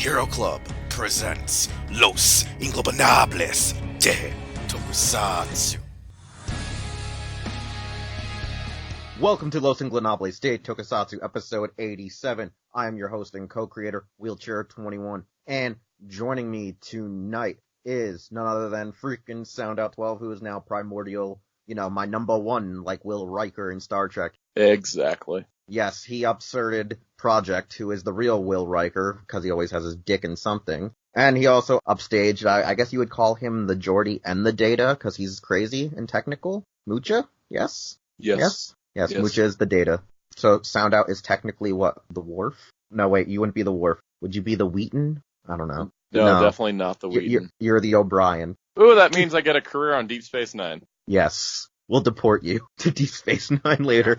Hero Club presents Los Ingobernables de Tokusatsu. Welcome to Los Ingobernables de Tokusatsu, episode 87. I am your host and co-creator, Wheelchair21, and joining me tonight is none other than freaking SoundOut12, who is now Primordial, my number one, like Will Riker in Star Trek. Exactly. Yes, he upserted Project, who is the real Will Riker, because he always has his dick in something. And he also upstaged, I guess you would call him the Geordie and the Data, because he's crazy and technical. Mucha? Yes? Yes. Yes, Mucha is the Data. So SoundOut is technically what? The Worf? No, wait, you wouldn't be the Worf. Would you be the Wheaton? I don't know. No, definitely not the Wheaton. You're the O'Brien. Ooh, that means I get a career on Deep Space Nine. Yes. We'll deport you to Deep Space Nine later.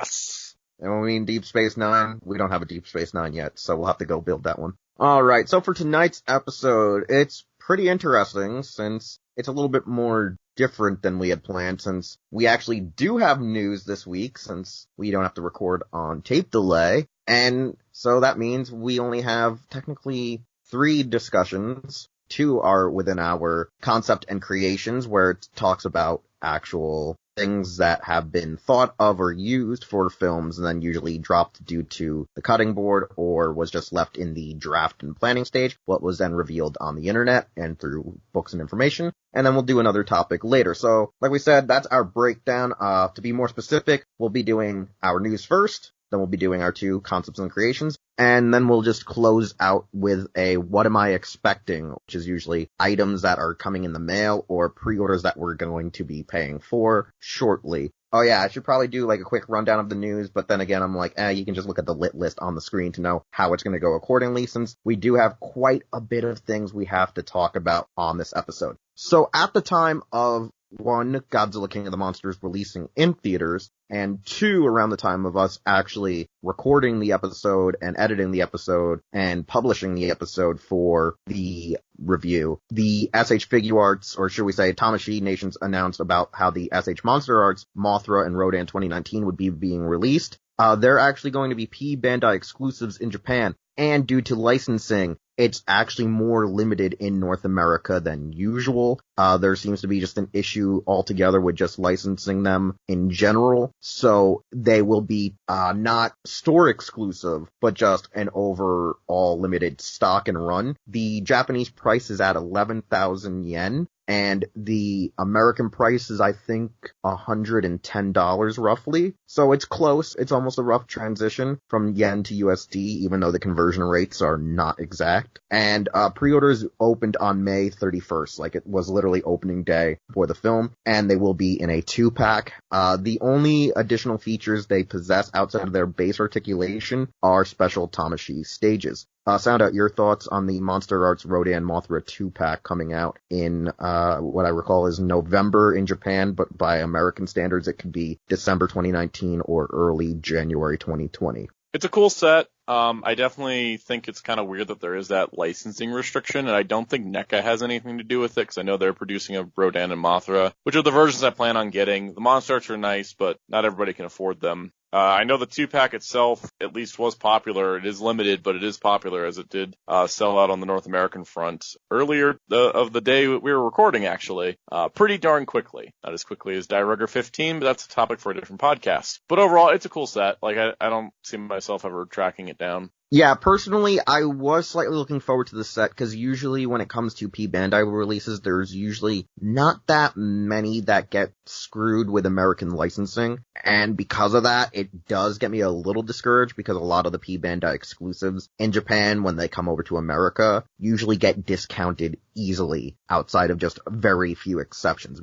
And when we mean Deep Space Nine, we don't have a Deep Space Nine yet, so we'll have to go build that one. Alright, so for tonight's episode, it's pretty interesting since it's a little bit more different than we had planned, since we actually do have news this week, since we don't have to record on tape delay. And so that means we only have technically 3 discussions. 2 are within our concept and creations, where it talks about actual things that have been thought of or used for films and then usually dropped due to the cutting board or was just left in the draft and planning stage, what was then revealed on the internet and through books and information. And then we'll do another topic later. So, like we said, that's our breakdown. To be more specific, we'll be doing our news first, then we'll be doing our 2 concepts and creations, and then we'll just close out with a what am I expecting, which is usually items that are coming in the mail or pre-orders that we're going to be paying for shortly. Oh yeah, I should probably do like a quick rundown of the news, but then again, I'm like, you can just look at the lit list on the screen to know how it's going to go accordingly, since we do have quite a bit of things we have to talk about on this episode. So at the time of 1, Godzilla King of the Monsters releasing in theaters, and 2, around the time of us actually recording the episode and editing the episode and publishing the episode for the review, the S.H. Figuarts, or should we say Tamashii Nations, announced about how the S.H.MonsterArts Mothra and Rodan 2019 would be being released. They're actually going to be P Bandai exclusives in Japan, and due to licensing, it's actually more limited in North America than usual. There seems to be just an issue altogether with just licensing them in general. So they will be not store exclusive, but just an overall limited stock and run. The Japanese price is at 11,000 yen. And the American price is, I think, $110 roughly. So it's close. It's almost a rough transition from yen to USD, even though the conversion rates are not exact. And pre-orders opened on May 31st. Like, it was literally opening day for the film. And they will be in a 2-pack. The only additional features they possess outside of their base articulation are special Tamashii stages. Sound out your thoughts on the MonsterArts Rodan Mothra 2-pack coming out in what I recall is November in Japan, but by American standards it could be December 2019 or early January 2020. It's a cool set. I definitely think it's kind of weird that there is that licensing restriction, and I don't think NECA has anything to do with it, because I know they're producing a Rodan and Mothra, which are the versions I plan on getting. The MonsterArts are nice, but not everybody can afford them. I know the 2-pack itself at least was popular. It is limited, but it is popular, as it did sell out on the North American front earlier of the day we were recording, actually, pretty darn quickly. Not as quickly as Die Rugger 15, but that's a topic for a different podcast. But overall, it's a cool set. Like, I don't see myself ever tracking it down. Yeah, personally, I was slightly looking forward to the set, because usually when it comes to P Bandai releases, there's usually not that many that get screwed with American licensing, and because of that, it does get me a little discouraged, because a lot of the P Bandai exclusives in Japan, when they come over to America, usually get discounted easily, outside of just very few exceptions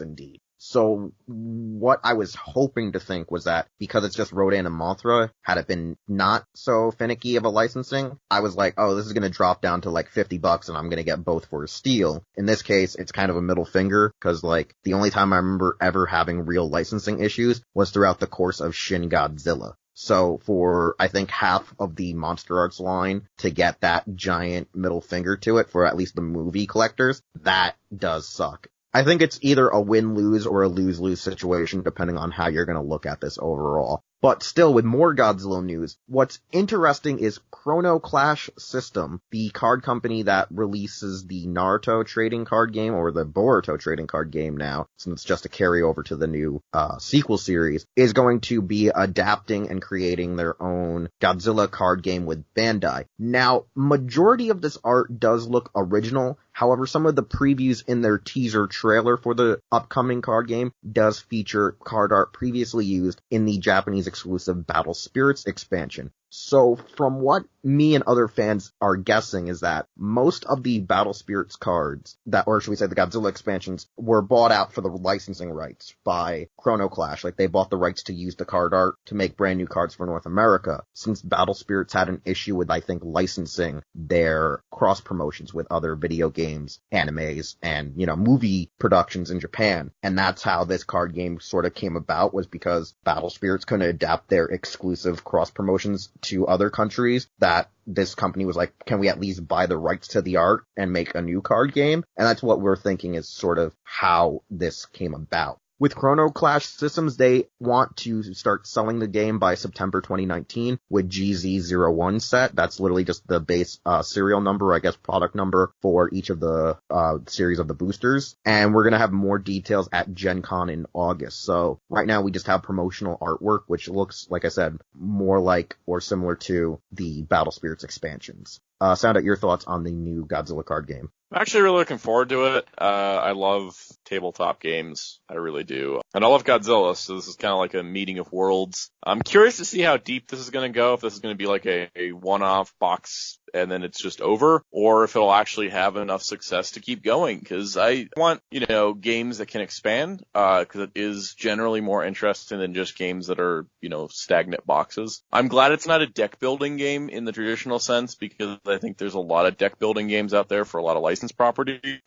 indeed. So what I was hoping to think was that because it's just Rodan and Mothra, had it been not so finicky of a licensing, I was like, oh, this is going to drop down to like $50 and I'm going to get both for a steal. In this case, it's kind of a middle finger, because like the only time I remember ever having real licensing issues was throughout the course of Shin Godzilla. So for, I think, half of the MonsterArts line to get that giant middle finger to it for at least the movie collectors, that does suck. I think it's either a win-lose or a lose-lose situation, depending on how you're going to look at this overall. But still, with more Godzilla news, what's interesting is Chrono Clash System, the card company that releases the Naruto trading card game, or the Boruto trading card game now, since it's just a carryover to the new sequel series, is going to be adapting and creating their own Godzilla card game with Bandai. Now, majority of this art does look original. However, some of the previews in their teaser trailer for the upcoming card game does feature card art previously used in the Japanese exclusive Battle Spirits expansion. So from what me and other fans are guessing is that most of the Battle Spirits cards or should we say the Godzilla expansions, were bought out for the licensing rights by Chrono Clash. Like, they bought the rights to use the card art to make brand new cards for North America, since Battle Spirits had an issue with, I think, licensing their cross promotions with other video games, animes, and, movie productions in Japan. And that's how this card game sort of came about, was because Battle Spirits couldn't adapt their exclusive cross promotions to other countries, that this company was like, can we at least buy the rights to the art and make a new card game? And that's what we're thinking is sort of how this came about. With Chrono Clash Systems, they want to start selling the game by September 2019 with GZ01 set. That's literally just the base serial number, I guess product number for each of the series of the boosters. And we're going to have more details at Gen Con in August. So right now we just have promotional artwork, which looks, like I said, more like or similar to the Battle Spirits expansions. Sound out your thoughts on the new Godzilla card game. I'm actually really looking forward to it. I love tabletop games. I really do. And I love Godzilla, so this is kind of like a meeting of worlds. I'm curious to see how deep this is going to go, if this is going to be like a one-off box and then it's just over, or if it'll actually have enough success to keep going, because I want, games that can expand, because it is generally more interesting than just games that are, stagnant boxes. I'm glad it's not a deck building game in the traditional sense, because I think there's a lot of deck building games out there for a lot of licensed properties.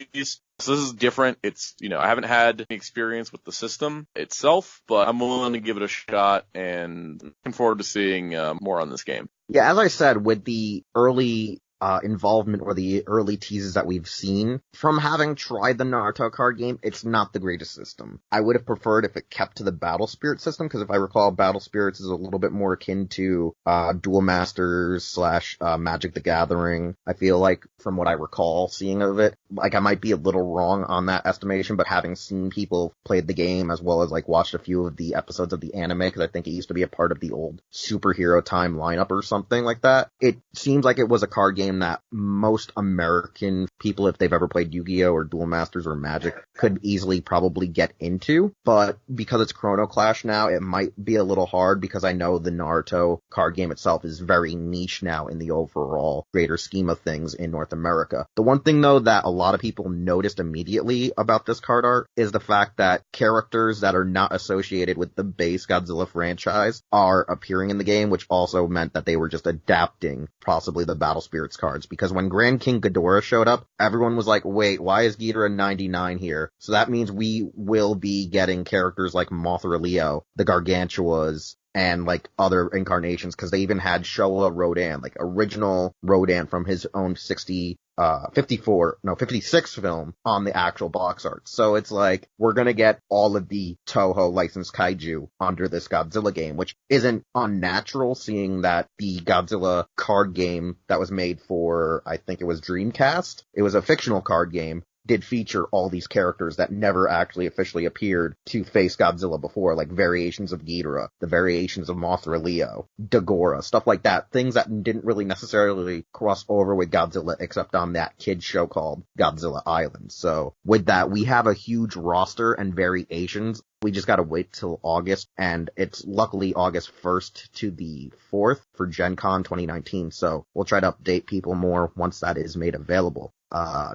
So this is different. It's, I haven't had any experience with the system itself, but I'm willing to give it a shot and looking forward to seeing more on this game. Yeah, as I said, with the early involvement or the early teases that we've seen, from having tried the Naruto card game, it's not the greatest system. I would have preferred if it kept to the Battle Spirit system, because if I recall, Battle Spirits is a little bit more akin to Duel Masters / Magic the Gathering. I feel like, from what I recall seeing of it, like, I might be a little wrong on that estimation, but having seen people play the game, as well as watched a few of the episodes of the anime, because I think it used to be a part of the old Superhero Time lineup or something like that, it seems like it was a card game that most American people, if they've ever played Yu-Gi-Oh! Or Duel Masters or Magic, could easily probably get into. But because it's Chrono Clash now, it might be a little hard, because I know the Naruto card game itself is very niche now in the overall greater scheme of things in North America. The one thing, though, that a lot of people noticed immediately about this card art is the fact that characters that are not associated with the base Godzilla franchise are appearing in the game, which also meant that they were just adapting possibly the Battle Spirits cards, because when Grand King Ghidorah showed up, everyone was like, wait, why is Ghidorah 99 here? So that means we will be getting characters like Mothra Leo, the Gargantuas, and other incarnations, because they even had Showa Rodan, original Rodan from his own 56 film on the actual box art. So it's we're gonna get all of the Toho licensed kaiju under this Godzilla game, which isn't unnatural, seeing that the Godzilla card game that was made for, I think it was Dreamcast, it was a fictional card game, did feature all these characters that never actually officially appeared to face Godzilla before, like variations of Ghidorah, the variations of Mothra Leo, Dagora, stuff like that, things that didn't really necessarily cross over with Godzilla except on that kid show called Godzilla Island. So with that, we have a huge roster and variations. We just gotta wait till August, and it's luckily August 1st to the 4th for Gen Con 2019, so we'll try to update people more once that is made available.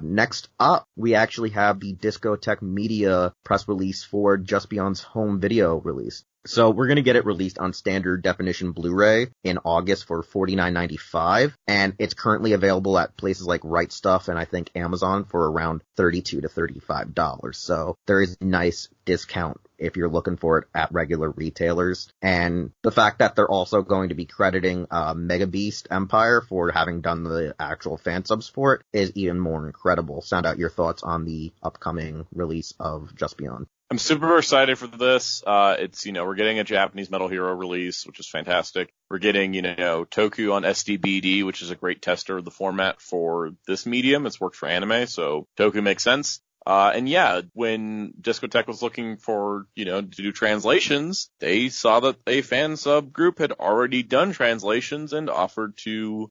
Next up, we actually have the Discotech Media press release for Just Beyond's home video release. So we're going to get it released on standard definition Blu-ray in August for $49.95, and it's currently available at places like Right Stuff and I think Amazon for around $32 to $35. So there is a nice discount if you're looking for it at regular retailers. And the fact that they're also going to be crediting Mega Beast Empire for having done the actual fan subs for it is even more incredible. Sound out your thoughts on the upcoming release of Just Beyond. I'm super excited for this. It's, we're getting a Japanese Metal Hero release, which is fantastic. We're getting, Toku on SDBD, which is a great tester of the format for this medium. It's worked for anime, so Toku makes sense. And yeah, when Discotech was looking for, to do translations, they saw that a fan sub group had already done translations and offered to,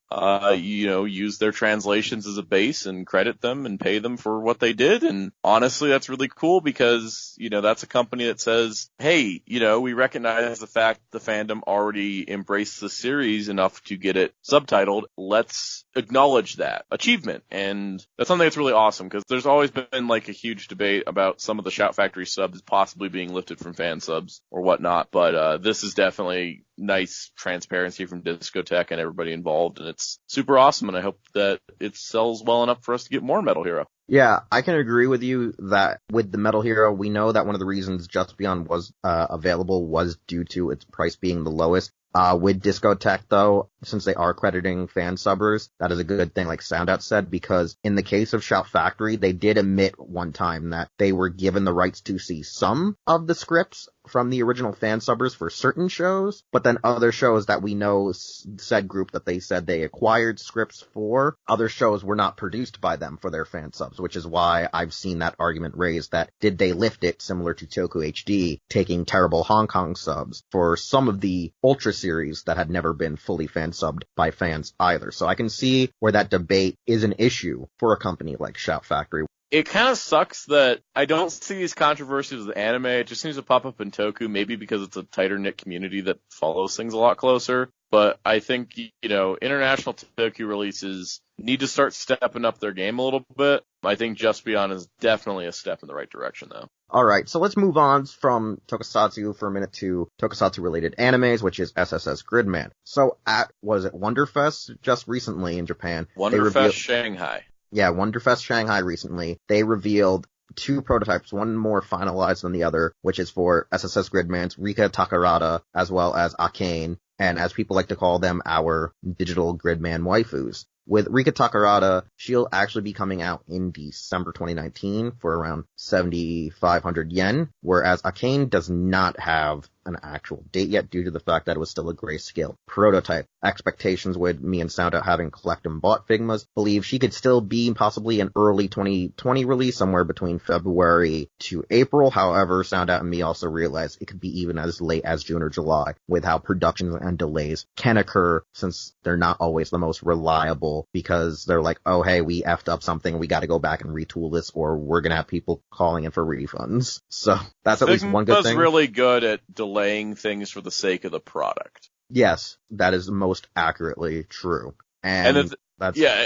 use their translations as a base and credit them and pay them for what they did. And honestly, that's really cool because, that's a company that says, hey, we recognize the fact the fandom already embraced the series enough to get it subtitled. Let's acknowledge that achievement. And that's something that's really awesome because there's always been a huge debate about some of the Shout Factory subs possibly being lifted from fan subs or whatnot, but this is definitely nice transparency from Discotech and everybody involved, and it's super awesome, and I hope that it sells well enough for us to get more Metal Hero. Yeah, I can agree with you that with the Metal Hero, we know that one of the reasons Just Beyond was available was due to its price being the lowest. With Discotech, though, since they are crediting fan subbers, that is a good thing, like Soundout said, because in the case of Shout Factory, they did admit one time that they were given the rights to see some of the scripts from the original fan subbers for certain shows, but then other shows that we know said group that they said they acquired scripts for, other shows were not produced by them for their fan subs, which is why I've seen that argument raised that did they lift it similar to Toku HD, taking terrible Hong Kong subs for some of the Ultra series that had never been fully fan subbed by fans either. So I can see where that debate is an issue for a company like Shout Factory. It kind of sucks that I don't see these controversies with anime. It just seems to pop up in Toku, maybe because it's a tighter-knit community that follows things a lot closer. But I think, international Toku releases need to start stepping up their game a little bit. I think Just Beyond is definitely a step in the right direction, though. All right, so let's move on from Tokusatsu for a minute to Tokusatsu-related animes, which is SSS.Gridman. So at, Wonderfest just recently in Japan? Wonderfest Shanghai. Yeah, Wonderfest Shanghai recently. They revealed 2 prototypes, one more finalized than the other, which is for SSS.Gridman's Rika Takarada, as well as Akane, and as people like to call them, our digital Gridman waifus. With Rika Takarada, she'll actually be coming out in December 2019 for around 7,500 yen, whereas Akane does not have an actual date yet due to the fact that it was still a grayscale prototype. Expectations with me and Soundout having collect and bought Figmas believe she could still be possibly an early 2020 release, somewhere between February to April. However, Soundout and me also realize it could be even as late as June or July with how productions and delays can occur since they're not always the most reliable because they're like, oh hey, we effed up something, we gotta go back and retool this or we're gonna have people calling in for refunds. So that's at least one good thing. Figma's really good at delaying things for the sake of the product. Yes, that is most accurately true. And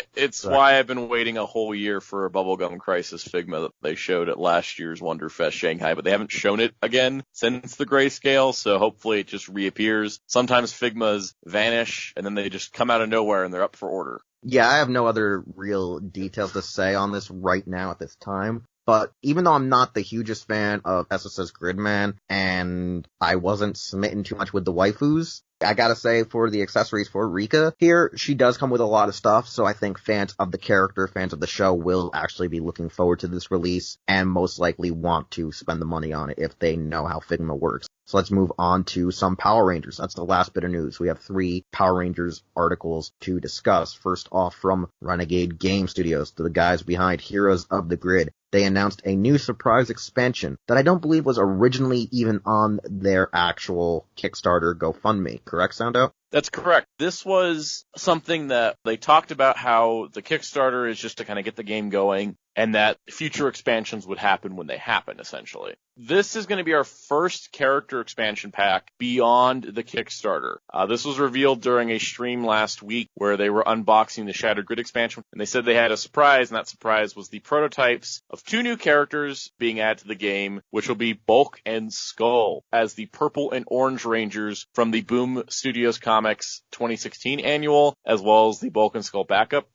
it's why I've been waiting a whole year for a Bubblegum Crisis Figma that they showed at last year's Wonderfest Shanghai, but they haven't shown it again since the grayscale, so hopefully it just reappears. Sometimes Figmas vanish, and then they just come out of nowhere and they're up for order. Yeah, I have no other real details to say on this right now at this time. But even though I'm not the hugest fan of SSS.Gridman, and I wasn't smitten too much with the waifus, I gotta say, for the accessories for Rika here, she does come with a lot of stuff, so I think fans of the character, fans of the show, will actually be looking forward to this release, and most likely want to spend the money on it if they know how Figma works. So let's move on to some Power Rangers. That's the last bit of news. We have 3 Power Rangers articles to discuss. First off, from Renegade Game Studios, the guys behind Heroes of the Grid. They announced a new surprise expansion that I don't believe was originally even on their actual Kickstarter GoFundMe. Correct, Soundout? That's correct. This was something that they talked about how the Kickstarter is just to kind of get the game going and that future expansions would happen when they happen, essentially. This is going to be our first character expansion pack beyond the Kickstarter. This was revealed during a stream last week where they were unboxing the Shattered Grid expansion, and they said they had a surprise, and that surprise was the prototypes of 2 new characters being added to the game, which will be Bulk and Skull as the Purple and Orange Rangers from the Boom Studios Comics 2016 annual, as well as the Bulk and Skull backup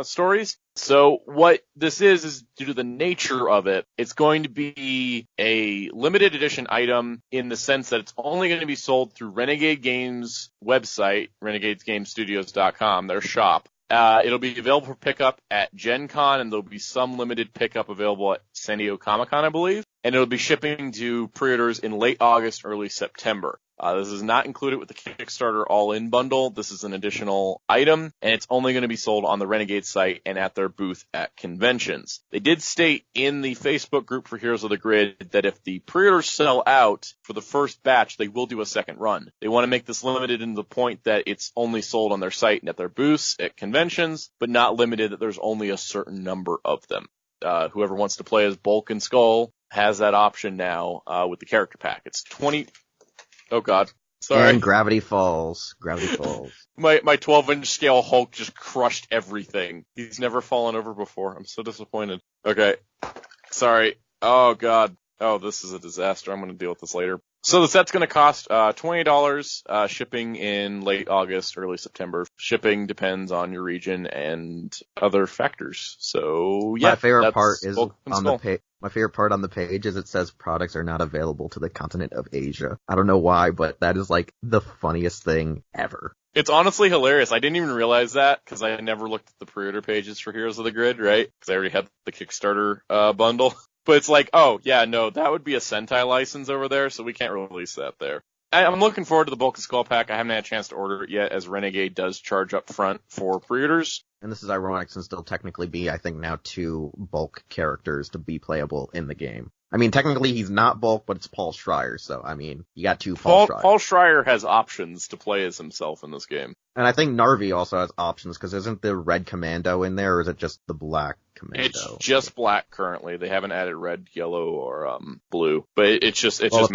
stories. So what this is due to the nature of it, it's going to be a limited edition item in the sense that it's only going to be sold through Renegade Games website, renegadegamestudios.com, their shop. It'll be available for pickup at Gen Con, and there'll be some limited pickup available at San Diego Comic-Con, I believe. and it'll be shipping to pre-orders in late August, early September. This is not included with the Kickstarter all-in bundle. This is an additional item, and it's only going to be sold on the Renegade site and at their booth at conventions. They did state in the Facebook group for Heroes of the Grid that if the pre-orders sell out for the first batch, they will do a second run. They want to make this limited in the point that it's only sold on their site and at their booths at conventions, but not limited that there's only a certain number of them. Whoever wants to play as Bulk and Skull has that option now with the character pack. It's 20... Oh God. Sorry. And Gravity Falls. Gravity Falls. My 12-inch scale Hulk just crushed everything. He's never fallen over before. I'm so disappointed. Okay. Sorry. Oh God. Oh, this is a disaster. I'm going to deal with this later. So the set's going to cost $20, shipping in late August, early September. Shipping depends on your region and other factors. So yeah, my favorite part is on the page. My favorite part on the page is it says products are not available to the continent of Asia. I don't know why, but that is like the funniest thing ever. It's honestly hilarious. I didn't even realize that because I never looked at the pre-order pages for Heroes of the Grid, right? Because I already had the Kickstarter bundle. But it's like, oh, yeah, no, that would be a Sentai license over there, so we can't release that there. I'm looking forward to the Bulk and Skull pack. I haven't had a chance to order it yet, as Renegade does charge up front for pre-orders. And this is ironic since there'll technically be, I think, now 2 Bulk characters to be playable in the game. I mean, technically he's not Bulk, but it's Paul Schreier, so, I mean, you got 2 Paul Schreier. Paul Schreier has options to play as himself in this game. And I think Narvi also has options, because isn't the Red Commando in there, or is it just the Black Commando? It's just black currently. They haven't added red, yellow, or blue. But it's just so if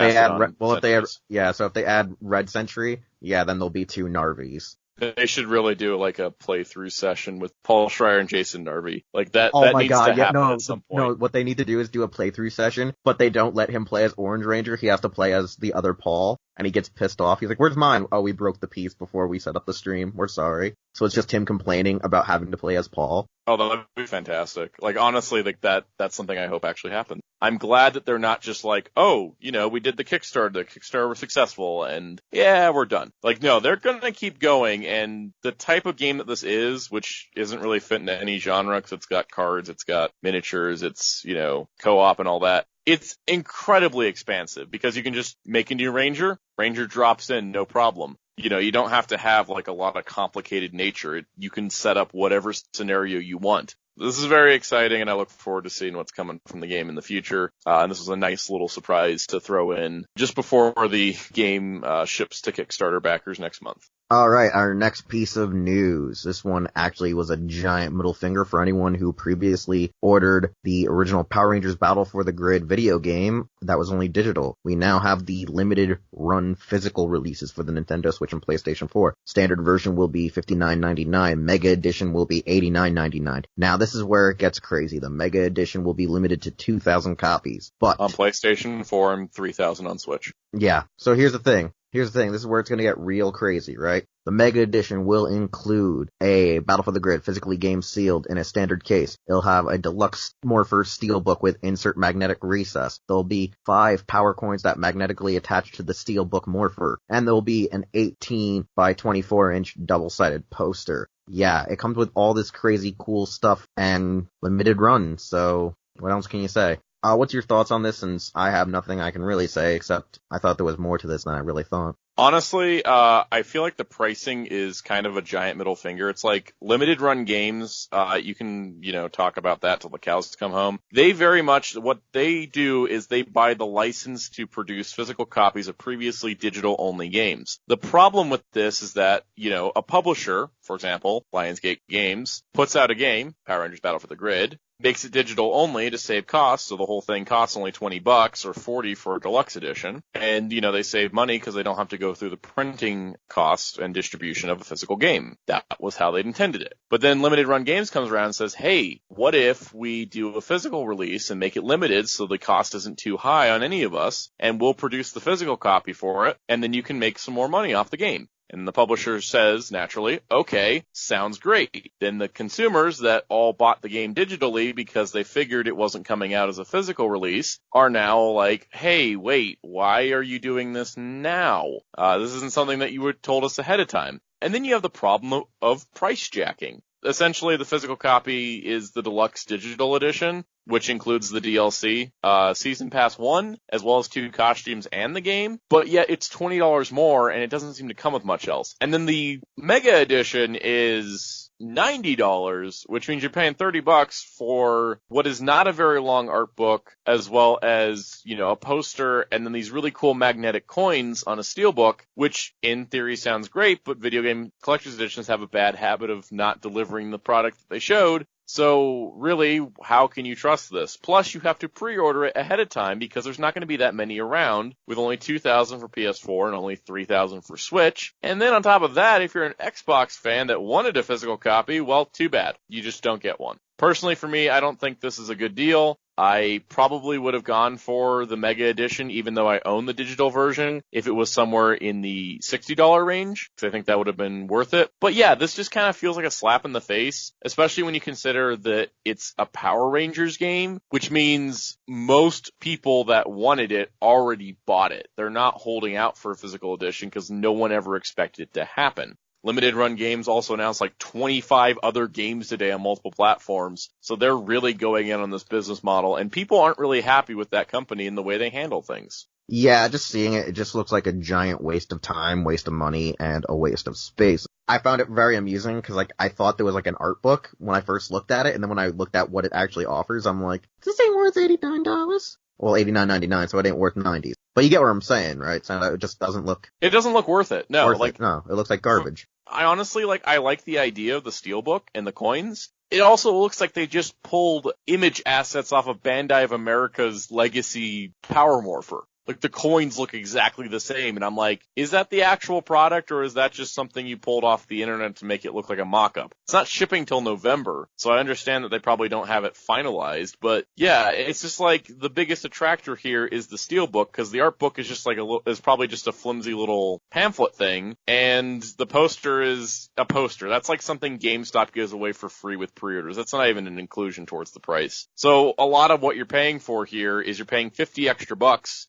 they add Red Sentry, yeah, then there'll be 2 Narvis. They should really do like a playthrough session with Paul Schreier and Jason Narvi. Like that. Oh that my needs God! to happen at some point. No, what they need to do is do a playthrough session, but they don't let him play as Orange Ranger. He has to play as the other Paul, and he gets pissed off. He's like, "Where's mine? Oh, we broke the piece before we set up the stream. We're sorry." So it's just him complaining about having to play as Paul. Oh, that would be fantastic. Like, honestly, like that's something I hope actually happens. I'm glad that they're not just like, oh, you know, we did the Kickstarter was successful, and yeah, we're done. Like, no, they're gonna keep going, and the type of game that this is, which isn't really fit into any genre, because it's got cards, it's got miniatures, it's, you know, co-op and all that. It's incredibly expansive, because you can just make a new Ranger drops in, no problem. You know, you don't have to have like a lot of complicated nature. You can set up whatever scenario you want. This is very exciting, and I look forward to seeing what's coming from the game in the future. And this was a nice little surprise to throw in just before the game ships to Kickstarter backers next month. All right, our next piece of news. This one actually was a giant middle finger for anyone who previously ordered the original Power Rangers Battle for the Grid video game that was only digital. We now have the limited run physical releases for the Nintendo Switch and PlayStation 4. Standard version will be $59.99. Mega Edition will be $89.99. Now, this is where it gets crazy. The Mega Edition will be limited to 2,000 copies. But on PlayStation 4 and 3,000 on Switch. Yeah, so here's the thing. This is where it's going to get real crazy, right? The Mega Edition will include a Battle for the Grid physically game sealed in a standard case. It'll have a deluxe Morpher steelbook with insert magnetic recess. There'll be 5 power coins that magnetically attach to the steelbook Morpher. And there'll be an 18 by 24 inch double-sided poster. Yeah, it comes with all this crazy cool stuff and limited run, so what else can you say? What's your thoughts on this, since I have nothing I can really say, except I thought there was more to this than I really thought. Honestly, I feel like the pricing is kind of a giant middle finger. It's like limited run games. You can, you know, talk about that till the cows come home. They very much, what they do is they buy the license to produce physical copies of previously digital only games. The problem with this is that, you know, a publisher, for example, Lionsgate Games, puts out a game, Power Rangers Battle for the Grid, makes it digital only to save costs, so the whole thing costs only $20 or $40 for a deluxe edition. And, you know, they save money because they don't have to go through the printing costs and distribution of a physical game. That was how they intended it. But then Limited Run Games comes around and says, hey, what if we do a physical release and make it limited so the cost isn't too high on any of us, and we'll produce the physical copy for it, and then you can make some more money off the game. And the publisher says, naturally, okay, sounds great. Then the consumers that all bought the game digitally because they figured it wasn't coming out as a physical release are now like, hey, wait, why are you doing this now? This isn't something that you were told us ahead of time. And then you have the problem of price jacking. essentially the physical copy is the deluxe digital edition, which includes the DLC, Season Pass 1, as well as 2 costumes and the game, but yet it's $20 more, and it doesn't seem to come with much else. And then the Mega Edition is $90, which means you're paying $30 for what is not a very long art book, as well as, a poster, and then these really cool magnetic coins on a steelbook, which in theory sounds great, but video game collector's editions have a bad habit of not delivering the product that they showed. So really, how can you trust this? Plus, you have to pre-order it ahead of time because there's not going to be that many around, with only 2,000 for PS4 and only 3,000 for Switch. And then on top of that, if you're an Xbox fan that wanted a physical copy, well, too bad. You just don't get one. Personally, for me, I don't think this is a good deal. I probably would have gone for the Mega Edition, even though I own the digital version, if it was somewhere in the $60 range, because I think that would have been worth it. But yeah, this just kind of feels like a slap in the face, especially when you consider that it's a Power Rangers game, which means most people that wanted it already bought it. They're not holding out for a physical edition because no one ever expected it to happen. Limited Run Games also announced like 25 other games today on multiple platforms. So they're really going in on this business model, and people aren't really happy with that company and the way they handle things. Yeah, just seeing it just looks like a giant waste of time, waste of money, and a waste of space. I found it very amusing because I thought there was an art book when I first looked at it, and then when I looked at what it actually offers, I'm like, this ain't worth $89. Well, $89.99, so it ain't worth $90. But you get what I'm saying, right? So it just doesn't look... It doesn't look worth it. No, No, it looks like garbage. I honestly, I like the idea of the steelbook and the coins. It also looks like they just pulled image assets off of Bandai of America's legacy Power Morpher. Like, the coins look exactly the same, and I'm like, is that the actual product, or is that just something you pulled off the internet to make it look like a mock-up? It's not shipping till November, so I understand that they probably don't have it finalized, but yeah, it's just like, the biggest attractor here is the steelbook, because the art book is just like is probably just a flimsy little pamphlet thing, and the poster is a poster. That's like something GameStop gives away for free with pre-orders. That's not even an inclusion towards the price. So a lot of what you're paying for here is you're paying $50 extra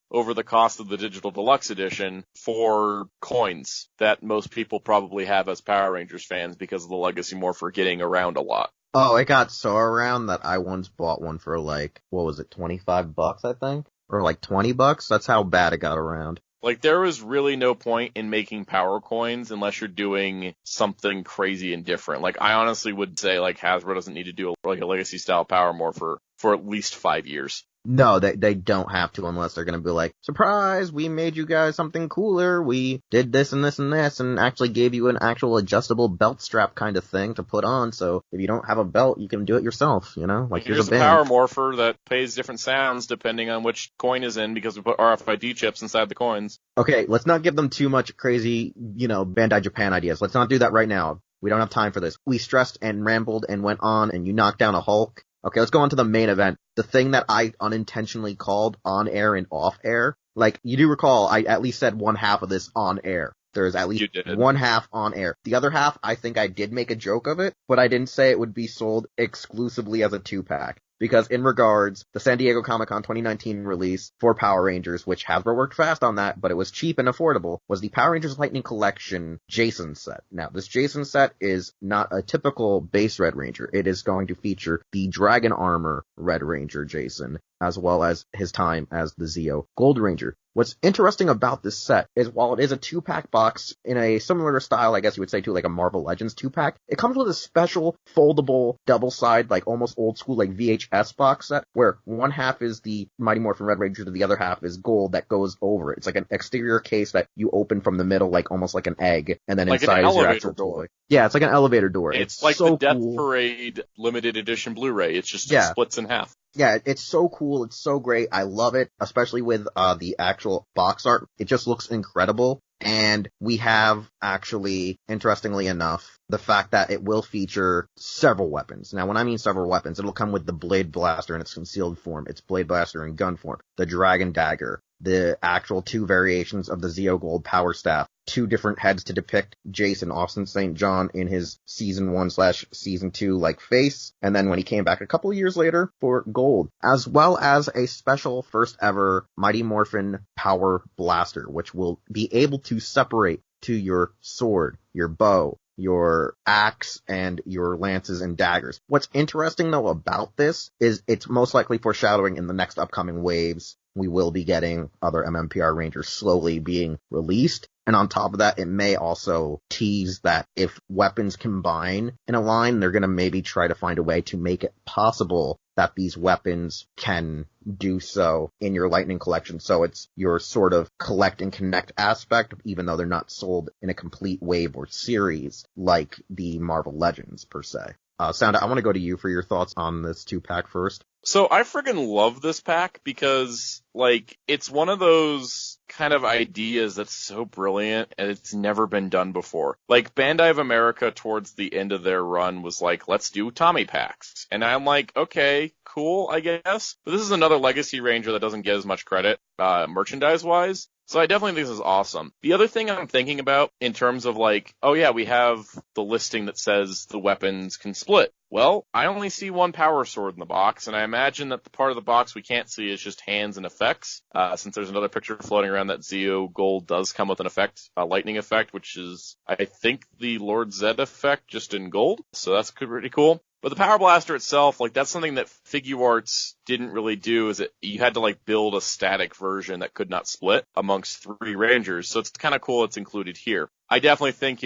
over the cost of the digital deluxe edition for coins that most people probably have as Power Rangers fans because of the legacy morpher getting around a lot. Oh, it got so around that I once bought one for like, what was it, $25, I think? Or like $20? That's how bad it got around. Like, there was really no point in making power coins unless you're doing something crazy and different. Like, I honestly would say, like, Hasbro doesn't need to do a legacy-style power morpher for at least 5 years. No, they don't have to unless they're going to be like, surprise, we made you guys something cooler. We did this and this and this and actually gave you an actual adjustable belt strap kind of thing to put on. So if you don't have a belt, you can do it yourself, Like, here's a Power Morpher that plays different sounds depending on which coin is in because we put RFID chips inside the coins. Okay, let's not give them too much crazy, Bandai Japan ideas. Let's not do that right now. We don't have time for this. We stressed and rambled and went on and you knocked down a Hulk. Okay, let's go on to the main event. The thing that I unintentionally called on air and off air. Like, you do recall, I at least said one half of this on air. There's at least one half on air. The other half, I think I did make a joke of it, but I didn't say it would be sold exclusively as a 2-pack. Because in regards, the San Diego Comic-Con 2019 release for Power Rangers, which Hasbro worked fast on that, but it was cheap and affordable, was the Power Rangers Lightning Collection Jason set. Now, this Jason set is not a typical base Red Ranger. It is going to feature the Dragon Armor Red Ranger Jason, as well as his time as the Zeo Gold Ranger. What's interesting about this set is while it is a 2-pack box in a similar style, I guess you would say, to like a Marvel Legends 2-pack, it comes with a special foldable double-side, like almost old school, like VHS box set, where one half is the Mighty Morphin Red Ranger and the other half is gold that goes over it. It's like an exterior case that you open from the middle, like almost like an egg, and then like inside is your actual door. toy. Yeah, it's like an elevator door. It's like so the Death cool. Parade limited edition Blu-ray. It's just it splits in half. Yeah, it's so cool. It's so great. I love it, especially with the actual box art. It just looks incredible. And we have actually, interestingly enough, the fact that it will feature several weapons. Now, when I mean several weapons, it'll come with the Blade Blaster in its concealed form, its Blade Blaster in gun form, the Dragon Dagger, the actual 2 variations of the Zeo Gold Power Staff, 2 different heads to depict Jason Austin St. John in his Season 1/Season 2 like face, and then when he came back a couple of years later for Gold, as well as a special first ever Mighty Morphin Power Blaster, which will be able to separate to your sword, your bow, your axe, and your lances and daggers. What's interesting, though, about this is it's most likely foreshadowing in the next upcoming waves. We will be getting other MMPR Rangers slowly being released. And on top of that, it may also tease that if weapons combine in a line, they're going to maybe try to find a way to make it possible that these weapons can do so in your Lightning Collection. So it's your sort of collect and connect aspect, even though they're not sold in a complete wave or series like the Marvel Legends, per se. Sound, I want to go to you for your thoughts on this 2-pack first. So I friggin' love this pack because, like, it's one of those kind of ideas that's so brilliant and it's never been done before. Like, Bandai of America towards the end of their run was like, let's do Tommy packs. And I'm like, okay, cool, I guess. But this is another Legacy Ranger that doesn't get as much credit, merchandise-wise. So I definitely think this is awesome. The other thing I'm thinking about in terms of like, oh yeah, we have the listing that says the weapons can split. Well, I only see one power sword in the box, and I imagine that the part of the box we can't see is just hands and effects, since there's another picture floating around that Zeo Gold does come with an effect, a lightning effect, which is, I think, the Lord Zed effect, just in gold. So that's pretty cool. But the Power Blaster itself, like, that's something that Figuarts didn't really do, is that you had to, like, build a static version that could not split amongst 3 Rangers. So it's kind of cool it's included here. I definitely think,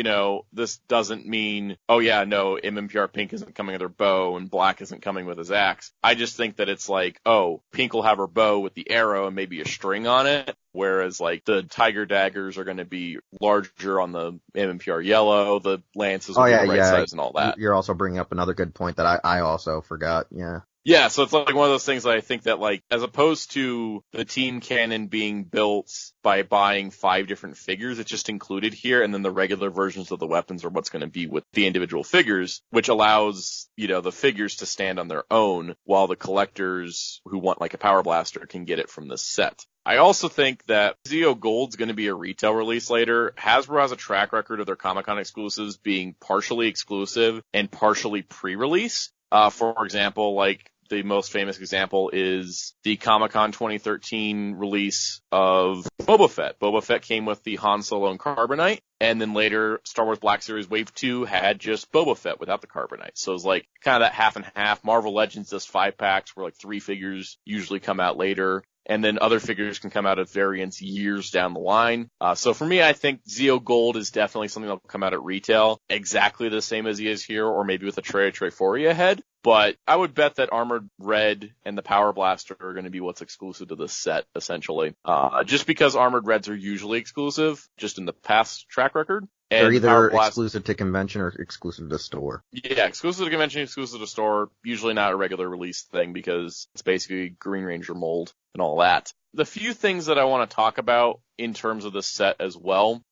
this doesn't mean, oh yeah, no, MMPR Pink isn't coming with her bow and Black isn't coming with his axe. I just think that it's like, oh, Pink will have her bow with the arrow and maybe a string on it, whereas like the Tiger Daggers are going to be larger on the MMPR Yellow, the lances will be the right size and all that. You're also bringing up another good point that I also forgot, yeah. Yeah, so it's like one of those things that I think that, like, as opposed to the team cannon being built by buying 5 different figures, it's just included here, and then the regular versions of the weapons are what's going to be with the individual figures, which allows, the figures to stand on their own, while the collectors who want, like, a Power Blaster can get it from this set. I also think that Zeo Gold's going to be a retail release later. Hasbro has a track record of their Comic-Con exclusives being partially exclusive and partially pre-release. For example, like, the most famous example is the Comic-Con 2013 release of Boba Fett. Boba Fett came with the Han Solo and Carbonite, and then later Star Wars Black Series Wave 2 had just Boba Fett without the Carbonite. So it was like kind of that half and half. Marvel Legends does 5 packs where like 3 figures usually come out later. And then other figures can come out at variants years down the line. So for me, I think Zeo Gold is definitely something that will come out at retail exactly the same as he is here, or maybe with a Treforia head. But I would bet that Armored Red and the Power Blaster are going to be what's exclusive to this set, essentially. Just because Armored Reds are usually exclusive, just in the past track record. They're either exclusive to convention or exclusive to store. Yeah, exclusive to convention, exclusive to store. Usually not a regular release thing because it's basically Green Ranger mold and all that. The few things that I want to talk about in terms of this set as well,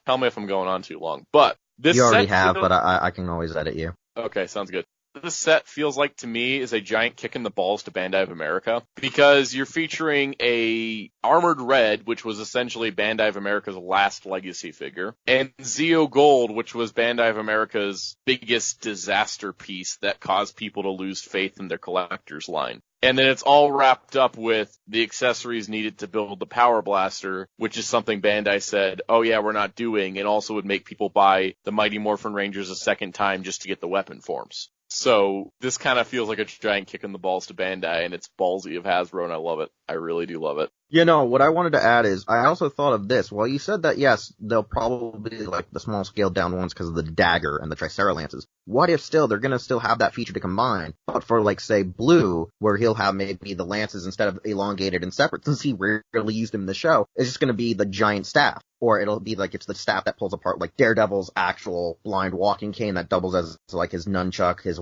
tell me if I'm going on too long. But this you already have, but I can always edit you. Okay, sounds good. This set feels like, to me, is a giant kick in the balls to Bandai of America, because you're featuring a Armored Red, which was essentially Bandai of America's last legacy figure, and Zeo Gold, which was Bandai of America's biggest disaster piece that caused people to lose faith in their collector's line. And then it's all wrapped up with the accessories needed to build the Power Blaster, which is something Bandai said, oh yeah, we're not doing, and also would make people buy the Mighty Morphin Rangers a second time just to get the weapon forms. So this kind of feels like a giant kick in the balls to Bandai, and it's ballsy of Hasbro, and I love it. I really do love it. What I wanted to add is, I also thought of this. Well, you said that, yes, they'll probably be like the small scaled down ones because of the dagger and the Tricera lances. What if still, they're going to still have that feature to combine, but for, like, say, Blue, where he'll have maybe the lances instead of elongated and separate, since he rarely used them in the show, it's just going to be the giant staff. Or it'll be like it's the staff that pulls apart, like Daredevil's actual blind walking cane that doubles as like his nunchuck, his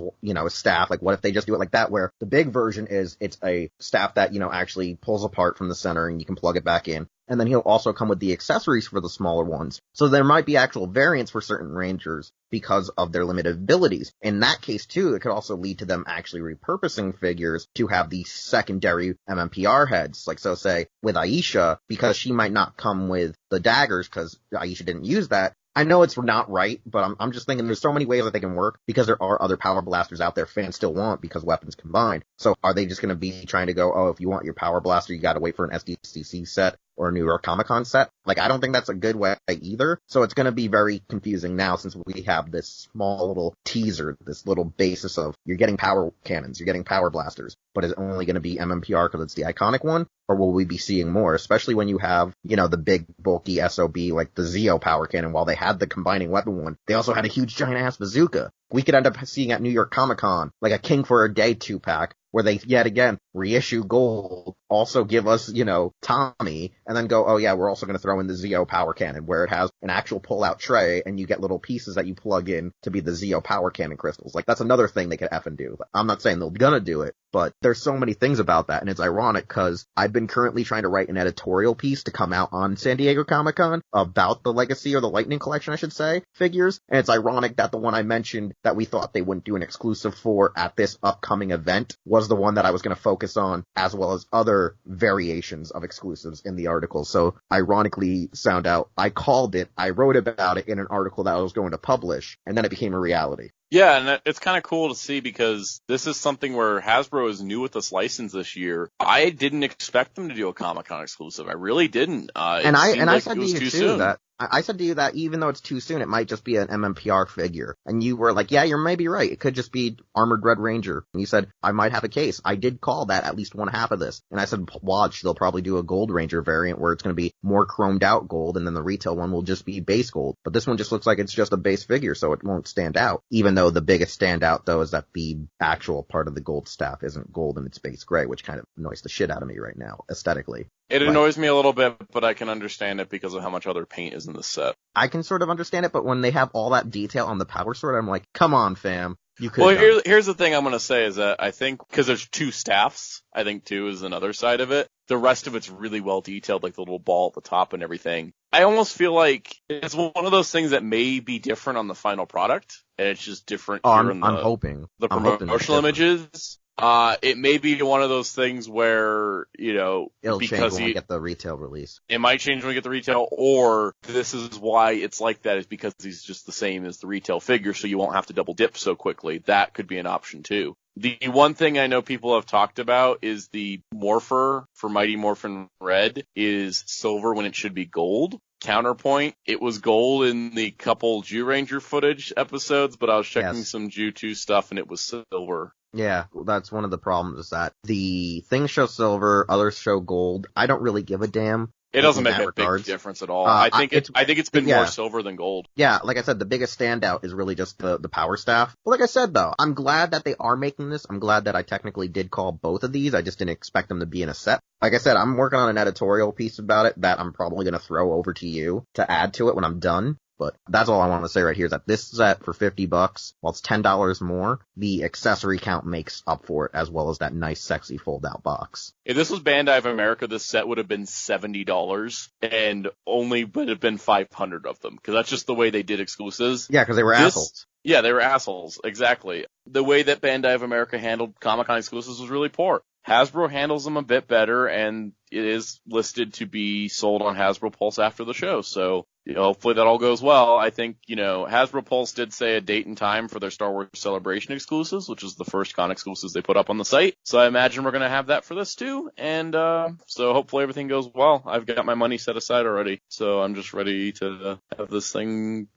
staff. Like, what if they just do it like that, where the big version is it's a staff that, actually pulls apart from the center and you can plug it back in. And then he'll also come with the accessories for the smaller ones. So there might be actual variants for certain Rangers because of their limited abilities. In that case, too, it could also lead to them actually repurposing figures to have the secondary MMPR heads. Like, so say, with Aisha, because she might not come with the daggers because Aisha didn't use that. I know it's not right, but I'm just thinking there's so many ways that they can work because there are other Power Blasters out there fans still want because weapons combined. So are they just going to be trying to go, oh, if you want your Power Blaster, you got to wait for an SDCC set? or a New York Comic Con set. Like, I don't think that's a good way either. So it's going to be very confusing now since we have this small little teaser, this little basis of you're getting power cannons, you're getting power blasters, but is it only going to be MMPR because it's the iconic one? Or will we be seeing more, especially when you have, you know, the big bulky SOB like the Zeo power cannon? While they had the combining weapon one, they also had a huge giant ass bazooka. We could end up seeing at New York Comic Con like a King for a Day 2-pack where they yet again reissue gold, also give us, you know, Tommy, and then go, oh yeah, we're also going to throw in the Zeo power cannon where it has an actual pull-out tray and you get little pieces that you plug in to be the Zeo power cannon crystals. Like, that's another thing they could effing do. I'm not saying they're gonna do it, but there's so many things about that, and it's ironic because I've been currently trying to write an editorial piece to come out on San Diego Comic-Con about the Legacy, or the Lightning Collection, I should say, figures, and it's ironic that the one I mentioned that we thought they wouldn't do an exclusive for at this upcoming event was the one that I was going to focus on, as well as other variations of exclusives in the article. So, ironically, sound out, I called it, I wrote about it in an article that I was going to publish, and then it became a reality. Yeah, and it's kind of cool to see because this is something where Hasbro is new with this license this year. I didn't expect them to do a Comic-Con exclusive. I really didn't. I said to you too that I said to you that even though it's too soon, it might just be an MMPR figure. And you were like, yeah, you're maybe right. It could just be Armored Red Ranger. And you said, I might have a case. I did call that at least one half of this. And I said, watch, they'll probably do a Gold Ranger variant where it's going to be more chromed out gold, and then the retail one will just be base gold. But this one just looks like it's just a base figure, so it won't stand out. Even though the biggest standout, though, is that the actual part of the gold staff isn't gold and it's base gray, which kind of annoys the shit out of me right now, aesthetically. It annoys me a little bit, but I can understand it because of how much other paint is in the set. I can sort of understand it, but when they have all that detail on the power sword, I'm like, come on, fam. You could. Well, here's the thing I'm going to say is that I think, because there's two staffs, I think two is another side of it. The rest of it's really well detailed, like the little ball at the top and everything. I almost feel like it's one of those things that may be different on the final product, and it's just different here in I'm hoping. The promotional images. It may be one of those things where, you know, it'll change when we get the retail release. It might change when we get the retail, or this is why it's like that, is because he's just the same as the retail figure, so you won't have to double dip so quickly. That could be an option too. The one thing I know people have talked about is the Morpher for Mighty Morphin Red is silver when it should be gold. Counterpoint, it was gold in the couple Jew Ranger footage episodes, but I was checking some Jew 2 stuff and it was silver. Yeah, that's one of the problems, is that the things show silver, others show gold. I don't really give a damn. It doesn't make a big difference at all. I think it's been more silver than gold. Yeah, like I said, the biggest standout is really just the power staff. But like I said, though, I'm glad that they are making this. I'm glad that I technically did call both of these. I just didn't expect them to be in a set. Like I said, I'm working on an editorial piece about it that I'm probably going to throw over to you to add to it when I'm done. But that's all I want to say right here, is that this set for $50, while it's $10 more, the accessory count makes up for it, as well as that nice, sexy fold-out box. If this was Bandai of America, this set would have been $70, and only would have been 500 of them, because that's just the way they did exclusives. Yeah, because they were assholes. Yeah, they were assholes, exactly. The way that Bandai of America handled Comic-Con exclusives was really poor. Hasbro handles them a bit better, and it is listed to be sold on Hasbro Pulse after the show, so hopefully that all goes well. I think, Hasbro Pulse did say a date and time for their Star Wars Celebration exclusives, which is the first con exclusives they put up on the site. So I imagine we're going to have that for this too. And so hopefully everything goes well. I've got my money set aside already. So I'm just ready to have this thing,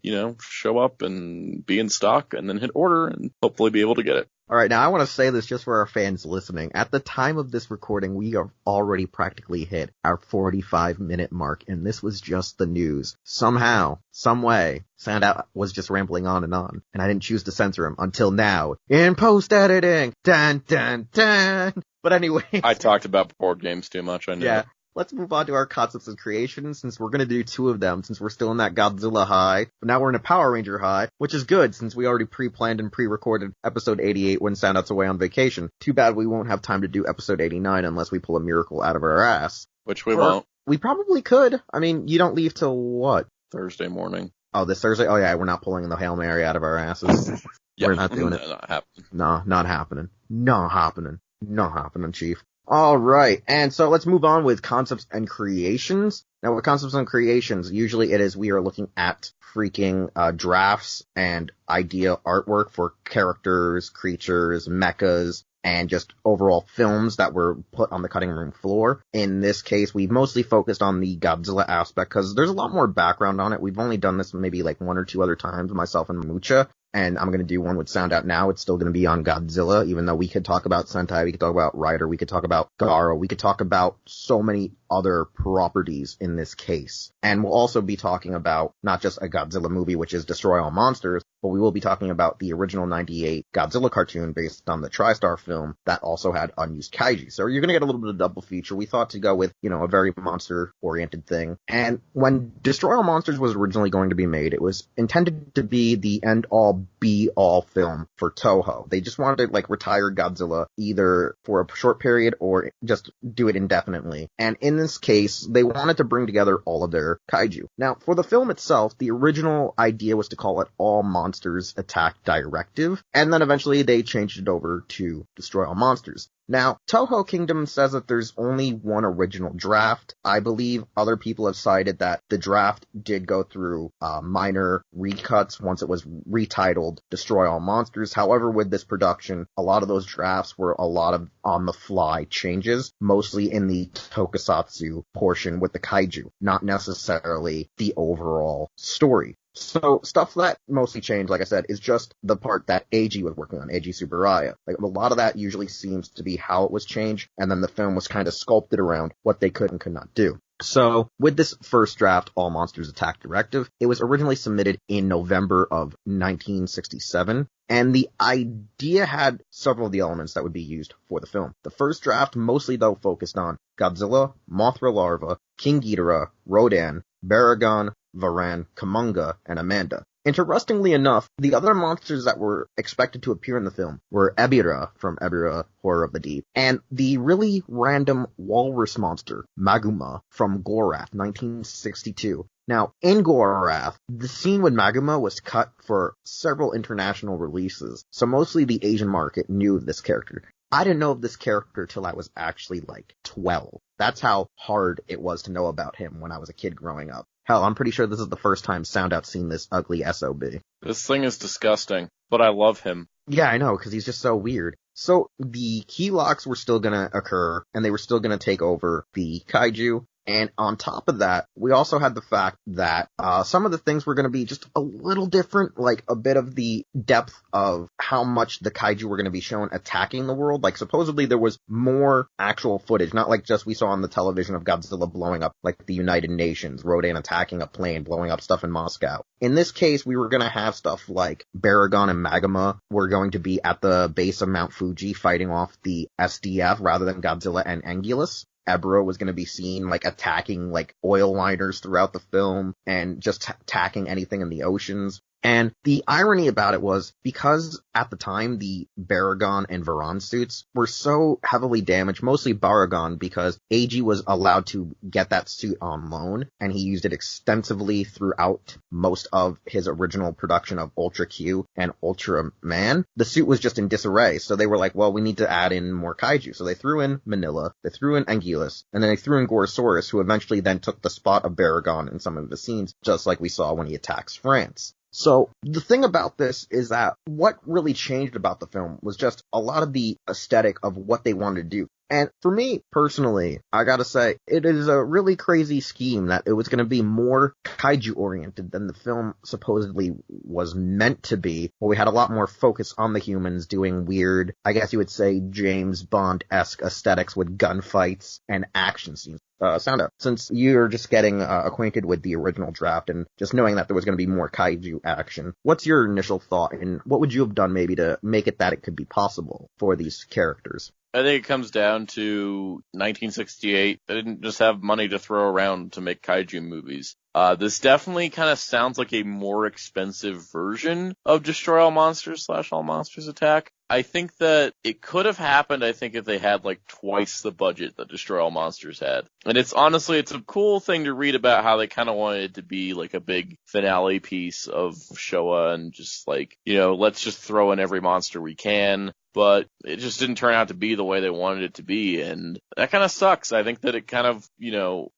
show up and be in stock and then hit order and hopefully be able to get it. All right, now I want to say this just for our fans listening. At the time of this recording, we have already practically hit our 45-minute mark, and this was just the news. Somehow, some way, Sandout was just rambling on, and I didn't choose to censor him until now. In post-editing! Dun, dun, dun! But anyway. I talked about board games too much, I know. Yeah. Let's move on to our concepts of creation, since we're going to do two of them, since we're still in that Godzilla high. But now we're in a Power Ranger high, which is good, since we already pre-planned and pre-recorded episode 88 when Soundout's away on vacation. Too bad we won't have time to do episode 89 unless we pull a miracle out of our ass. Which we won't. We probably could. I mean, you don't leave till what? Thursday morning. Oh, this Thursday? Oh yeah, we're not pulling the Hail Mary out of our asses. Yeah, we're not doing it. Not happening. No, not happening. Not happening. Not happening, Chief. All right, and so let's move on with concepts and creations. Now, with concepts and creations, usually we are looking at freaking drafts and idea artwork for characters, creatures, mechas, and just overall films that were put on the cutting room floor. In this case, we mostly focused on the Godzilla aspect because there's a lot more background on it. We've only done this maybe like one or two other times, myself and Mucha. And I'm going to do one with Sound Out Now. It's still going to be on Godzilla, even though we could talk about Sentai, we could talk about Rider, we could talk about Garo, we could talk about so many other properties in this case. And we'll also be talking about not just a Godzilla movie, which is Destroy All Monsters, but we will be talking about the original 98 Godzilla cartoon based on the Tristar film that also had unused Kaiju. So you're going to get a little bit of double feature. We thought to go with, a very monster-oriented thing. And when Destroy All Monsters was originally going to be made, it was intended to be the end-all, be-all film for Toho. They just wanted to, retire Godzilla either for a short period or just do it indefinitely. And in this case, they wanted to bring together all of their Kaiju. Now, for the film itself, the original idea was to call it All Monsters Attack Directive, and then eventually they changed it over to Destroy All Monsters. Now, Toho Kingdom says that there's only one original draft. I believe other people have cited that the draft did go through minor recuts once it was retitled Destroy All Monsters. However, with this production, a lot of those drafts were a lot of on-the-fly changes, mostly in the tokusatsu portion with the kaiju, not necessarily the overall story. So stuff that mostly changed, like I said, is just the part that AG was working on, AG Tsuburaya. A lot of that usually seems to be how it was changed, and then the film was kind of sculpted around what they could and could not do. So, with this first draft, All Monsters Attack Directive, it was originally submitted in November of 1967, and the idea had several of the elements that would be used for the film. The first draft mostly, though, focused on Godzilla, Mothra Larva, King Ghidorah, Rodan, Baragon, Varan, Kamunga, and Amanda. Interestingly enough, the other monsters that were expected to appear in the film were Ebirah from Ebirah, Horror of the Deep, and the really random walrus monster, Maguma, from Gorath, 1962. Now, in Gorath, the scene with Maguma was cut for several international releases, so mostly the Asian market knew this character. I didn't know of this character till I was actually 12. That's how hard it was to know about him when I was a kid growing up. Hell, I'm pretty sure this is the first time Sound Out's seen this ugly SOB. This thing is disgusting, but I love him. Yeah, I know, because he's just so weird. So, the key locks were still gonna occur, and they were still gonna take over the kaiju. And on top of that, we also had the fact that some of the things were going to be just a little different, like a bit of the depth of how much the kaiju were going to be shown attacking the world. Supposedly there was more actual footage, not like just we saw on the television of Godzilla blowing up, the United Nations, Rodan attacking a plane, blowing up stuff in Moscow. In this case, we were going to have stuff like Baragon and Maguma were going to be at the base of Mount Fuji fighting off the SDF rather than Godzilla and Anguillus. Ebirah was going to be seen, attacking, oil liners throughout the film and just attacking anything in the oceans. And the irony about it was, because at the time the Baragon and Varan suits were so heavily damaged, mostly Baragon, because AG was allowed to get that suit on loan, and he used it extensively throughout most of his original production of Ultra Q and Ultra Man. The suit was just in disarray, so they were like, well, we need to add in more kaiju. So they threw in Manila, they threw in Anguillus, and then they threw in Gorosaurus, who eventually then took the spot of Baragon in some of the scenes, just like we saw when he attacks France. So, the thing about this is that what really changed about the film was just a lot of the aesthetic of what they wanted to do. And for me, personally, I gotta say, it is a really crazy scheme that it was gonna be more kaiju-oriented than the film supposedly was meant to be, where we had a lot more focus on the humans doing weird, I guess you would say, James Bond-esque aesthetics with gunfights and action scenes. Sound Out, since you're just getting acquainted with the original draft and just knowing that there was going to be more kaiju action, what's your initial thought, and what would you have done maybe to make it that it could be possible for these characters? I think it comes down to 1968. They didn't just have money to throw around to make kaiju movies. This definitely kind of sounds like a more expensive version of Destroy All Monsters / All Monsters Attack. I think that it could have happened, I think, if they had like twice the budget that Destroy All Monsters had. And it's a cool thing to read about how they kind of wanted it to be like a big finale piece of Showa and just like, let's just throw in every monster we can. But it just didn't turn out to be the way they wanted it to be, and that kind of sucks. I think that it kind of,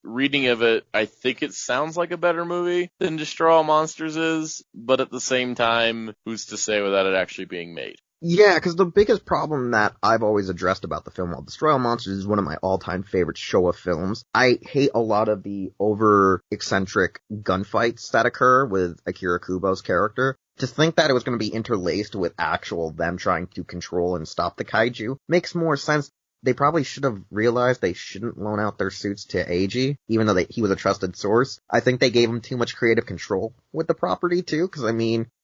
reading of it, I think it sounds like a better movie than Destroy All Monsters is, but at the same time, who's to say without it actually being made? Yeah, because the biggest problem that I've always addressed about the film, while Destroy All Monsters is one of my all-time favorite Showa films, I hate a lot of the over-eccentric gunfights that occur with Akira Kubo's character. To think that it was going to be interlaced with actual them trying to control and stop the kaiju makes more sense. They probably should have realized they shouldn't loan out their suits to Eiji, even though he was a trusted source. I think they gave him too much creative control with the property, too, because,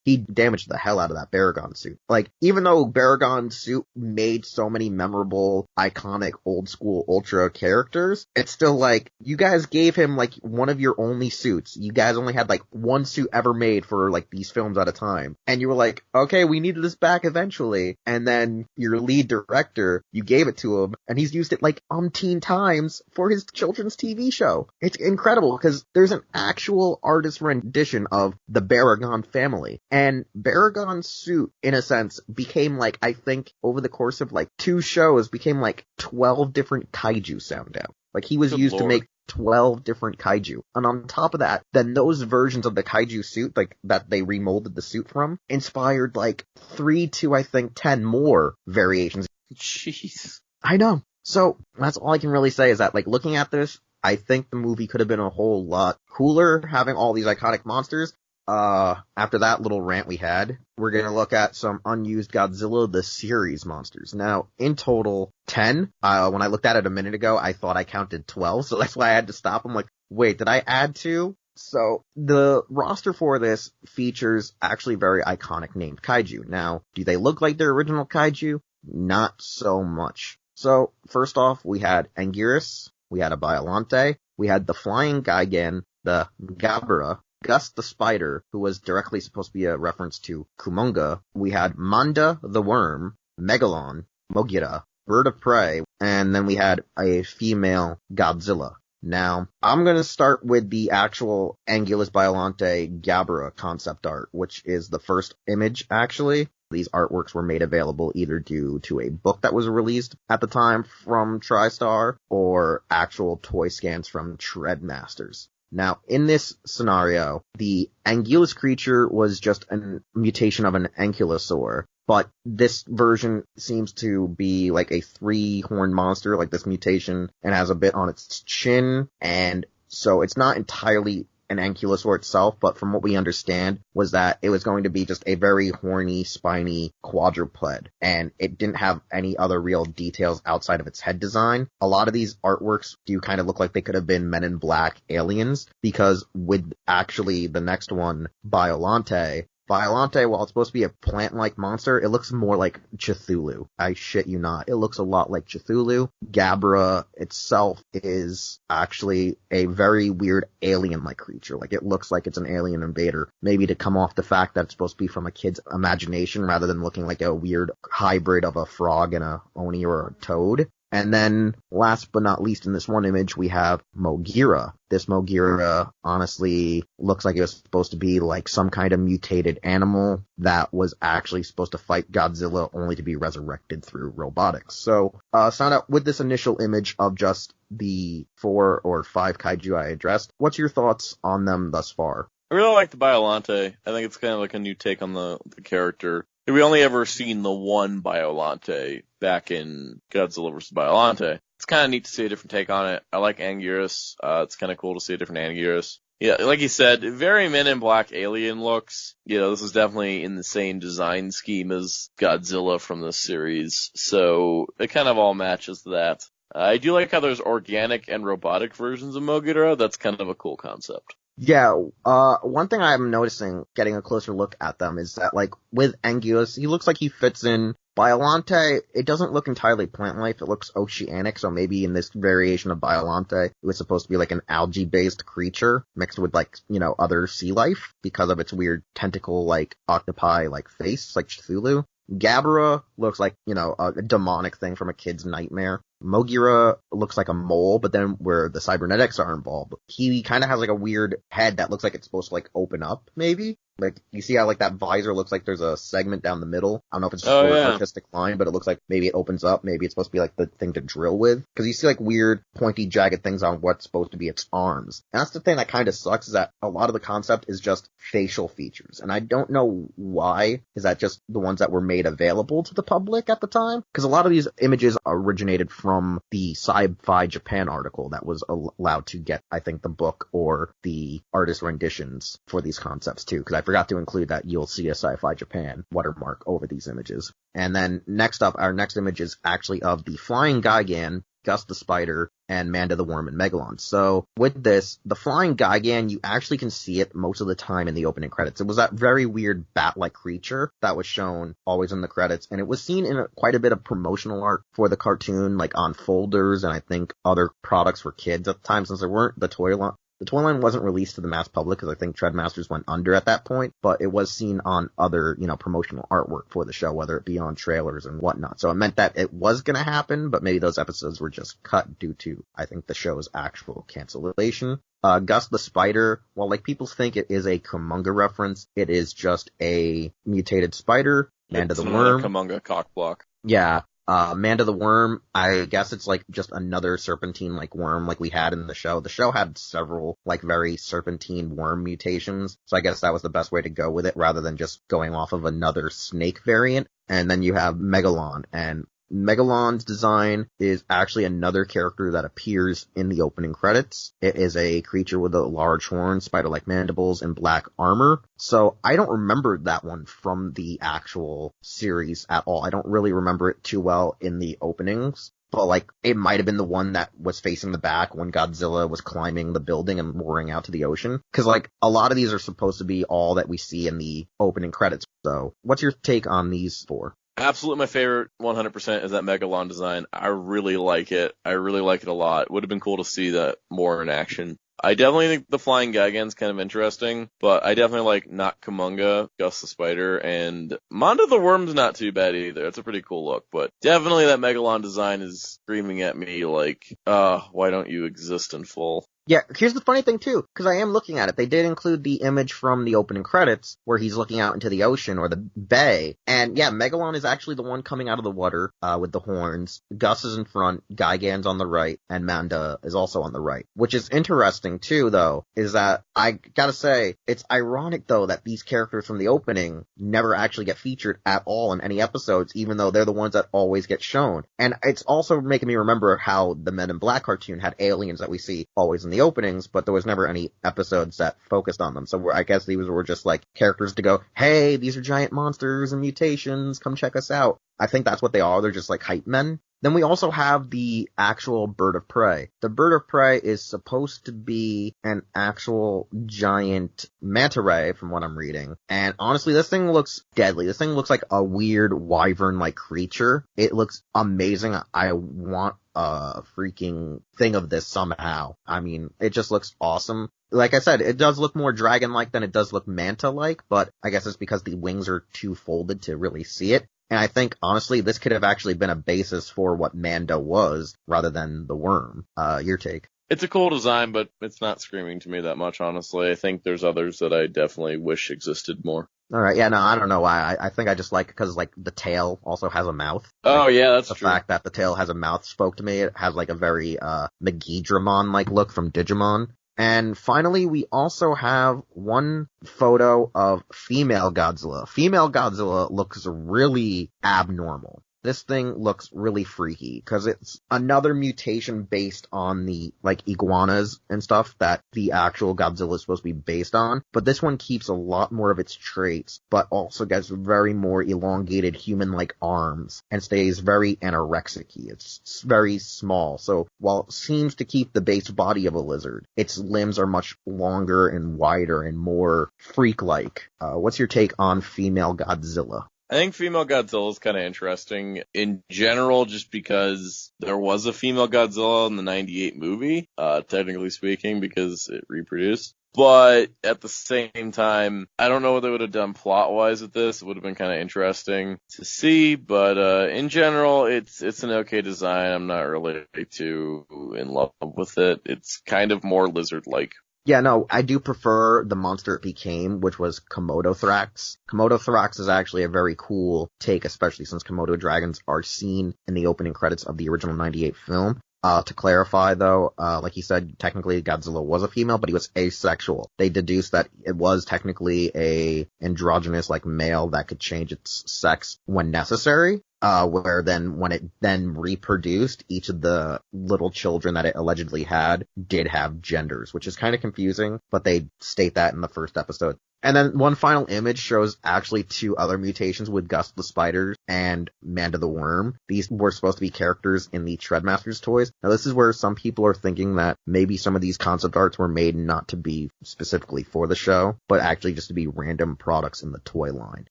he damaged the hell out of that Baragon suit. Like, even though Baragon's suit made so many memorable, iconic, old-school Ultra characters, it's still like, you guys gave him, like, one of your only suits. You guys only had, like, one suit ever made for, like, these films at a time. And you were like, okay, we needed this back eventually. And then your lead director, you gave it to him, and he's used it, like, umpteen times for his children's TV show. It's incredible, because there's an actual artist rendition of the Baragon family. And Baragon's suit, in a sense, became like, I think, over the course of like 2 shows, became like 12 different kaiju sound out. Like, he was used to make 12 different kaiju. And on top of that, then those versions of the kaiju suit, like, that they remolded the suit from, inspired like 3 to, I think, 10 more variations. Jeez. I know. So, that's all I can really say is that, like, looking at this, I think the movie could have been a whole lot cooler, having all these iconic monsters. After that little rant we had, we're gonna look at some unused Godzilla the series monsters. Now, in total, 10. When I looked at it a minute ago, I thought I counted 12, so that's why I had to stop. I'm like, wait, did I add 2? So, the roster for this features actually very iconic named kaiju. Now, do they look like their original kaiju? Not so much. So, first off, we had Anguirus, we had a Biollante, we had the Flying Gigan, the Gabara, Gus the Spider, who was directly supposed to be a reference to Kumonga. We had Manda the Worm, Megalon, Mogira, Bird of Prey, and then we had a female Godzilla. Now, I'm gonna start with the actual Angulus Biollante Gabara concept art, which is the first image, actually. These artworks were made available either due to a book that was released at the time from TriStar, or actual toy scans from Treadmasters. Now, in this scenario, the Angulus creature was just a mutation of an ankylosaur, but this version seems to be like a 3-horned monster, like this mutation, and has a bit on its chin, and so it's not entirely an ankylosaur itself, but from what we understand was that it was going to be just a very horny, spiny quadruped, and it didn't have any other real details outside of its head design. A lot of these artworks do kind of look like they could have been Men in Black aliens, because with actually the next one, Biollante, while it's supposed to be a plant-like monster, it looks more like Cthulhu. I shit you not. It looks a lot like Cthulhu. Gabara itself is actually a very weird alien-like creature. Like, it looks like it's an alien invader. Maybe to come off the fact that it's supposed to be from a kid's imagination rather than looking like a weird hybrid of a frog and a oni or a toad. And then, last but not least, in this one image, we have Mogira. This Mogira honestly looks like it was supposed to be like some kind of mutated animal that was actually supposed to fight Godzilla only to be resurrected through robotics. So, start out with this initial image of just the 4 or 5 kaiju I addressed. What's your thoughts on them thus far? I really like the Biollante. I think it's kind of like a new take on the character. We only ever seen the one Biollante back in Godzilla vs. Biollante. It's kind of neat to see a different take on it. I like Anguirus. It's kind of cool to see a different Anguirus. Yeah, like you said, very Men in Black alien looks. This is definitely in the same design scheme as Godzilla from this series, so it kind of all matches that. I do like how there's organic and robotic versions of Mogira. That's kind of a cool concept. Yeah, one thing I'm noticing, getting a closer look at them, is that, like, with Anguirus, he looks like he fits in. Biollante, it doesn't look entirely plant-like, it looks oceanic, so maybe in this variation of Biollante, it was supposed to be like an algae-based creature, mixed with, like, other sea life, because of its weird tentacle-like, octopi-like face, like Cthulhu. Gabara looks like, a demonic thing from a kid's nightmare. Mogira looks like a mole, but then where the cybernetics are involved, he kind of has like a weird head that looks like it's supposed to like open up, maybe? Like, you see how like that visor looks like there's a segment down the middle? I don't know if it's just an artistic line, but it looks like maybe it opens up, maybe it's supposed to be like the thing to drill with. Cause you see like weird, pointy, jagged things on what's supposed to be its arms. And that's the thing that kind of sucks, is that a lot of the concept is just facial features. And I don't know why. Is that just the ones that were made available to the public at the time? Cause a lot of these images originated from the Sci-Fi Japan article that was allowed to get, I think, the book or the artist renditions for these concepts too. Cause I forgot to include that you'll see a Sci-Fi Japan watermark over these images. And then next up, our next image is actually of the Flying Gigan, Gus the Spider, and Manda the Worm and Megalon. So with this, the Flying Gigan, you actually can see it most of the time in the opening credits. It was that very weird bat-like creature that was shown always in the credits, and it was seen in quite a bit of promotional art for the cartoon, like on folders and I think other products for kids at the time, since there weren't the toy line. The toy line wasn't released to the mass public because I think Treadmasters went under at that point, but it was seen on other, promotional artwork for the show, whether it be on trailers and whatnot. So it meant that it was going to happen, but maybe those episodes were just cut due to, I think, the show's actual cancellation. Gus the Spider, while like people think it is a Kumonga reference, it is just a mutated spider. Manda the Worm. Kumonga cockblock. Yeah. Manda the Worm, I guess it's like just another serpentine-like worm like we had in the show. The show had several like very serpentine worm mutations, so I guess that was the best way to go with it rather than just going off of another snake variant. And then you have Megalon, and Megalon's design is actually another character that appears in the opening credits. It is a creature with a large horn, spider-like mandibles, and black armor. So I don't remember that one from the actual series at all. I don't really remember it too well in the openings. But, like, it might have been the one that was facing the back when Godzilla was climbing the building and roaring out to the ocean. Because, like, a lot of these are supposed to be all that we see in the opening credits. So, what's your take on these four? Absolutely my favorite 100% is that Megalon design. I really like it. I really like it a lot. It would have been cool to see that more in action. I definitely think the Flying Gigan's kind of interesting, but I definitely like not Kumonga, Gus the Spider, and Manda the Worm's not too bad either. It's a pretty cool look, but definitely that Megalon design is screaming at me like, why don't you exist in full? Yeah, here's the funny thing too, because I am looking at it. They did include the image from the opening credits where he's looking out into the ocean or the bay. And yeah, Megalon is actually the one coming out of the water with the horns. Gus is in front, Gigan's on the right, and Manda is also on the right. Which is interesting too, though, is that I gotta say, it's ironic though that these characters from the opening never actually get featured at all in any episodes, even though they're the ones that always get shown. And it's also making me remember how the Men in Black cartoon had aliens that we see always in the openings, but there was never any episodes that focused on them. So I guess these were just like characters to go, hey, these are giant monsters and mutations, come check us out. I think that's what they are. They're just like hype men. Then we also have the actual bird of prey. The bird of prey is supposed to be an actual giant manta ray from what I'm reading. And honestly, this thing looks deadly. This thing looks like a weird wyvern-like creature. It looks amazing. I want a freaking thing of this somehow. I mean, it just looks awesome. Like I said, it does look more dragon-like than it does look manta-like, but I guess it's because the wings are too folded to really see it. And I think, honestly, this could have actually been a basis for what Manda was, rather than the worm. Your take? It's a cool design, but it's not screaming to me that much, honestly. I think there's others that I definitely wish existed more. Alright, yeah, no, I don't know why. I think I just like it because, like, the tail also has a mouth. Oh, like, yeah, that's the true. The fact that the tail has a mouth spoke to me. It has, like, a very, Megidramon-like look from Digimon. And finally, we also have one photo of female Godzilla. Female Godzilla looks really abnormal. This thing looks really freaky because it's another mutation based on the, like, iguanas and stuff that the actual Godzilla is supposed to be based on. But this one keeps a lot more of its traits, but also gets very more elongated human-like arms and stays very anorexic-y. It's very small. So while it seems to keep the base body of a lizard, its limbs are much longer and wider and more freak-like. What's your take on female Godzilla? I think female Godzilla is kind of interesting in general, just because there was a female Godzilla in the 98 movie, technically speaking, because it reproduced. But at the same time, I don't know what they would have done plot-wise with this. It would have been kind of interesting to see, but in general, it's an okay design. I'm not really too in love with it. It's kind of more lizard-like. Yeah, no, I do prefer the monster it became, which was Komodo Thrax. Komodo Thrax is actually a very cool take, especially since Komodo dragons are seen in the opening credits of the original 98 film. To clarify though, like you said, technically Godzilla was a female, but he was asexual. They deduced that it was technically a androgynous, like, male that could change its sex when necessary. Where then when it then reproduced, each of the little children that it allegedly had did have genders, which is kind of confusing, but they state that in the first episode. And then one final image shows actually 2 other mutations with Gus the Spider and Manda the Worm. These were supposed to be characters in the Shredmasters toys. Now this is where some people are thinking that maybe some of these concept arts were made not to be specifically for the show, but actually just to be random products in the toy line.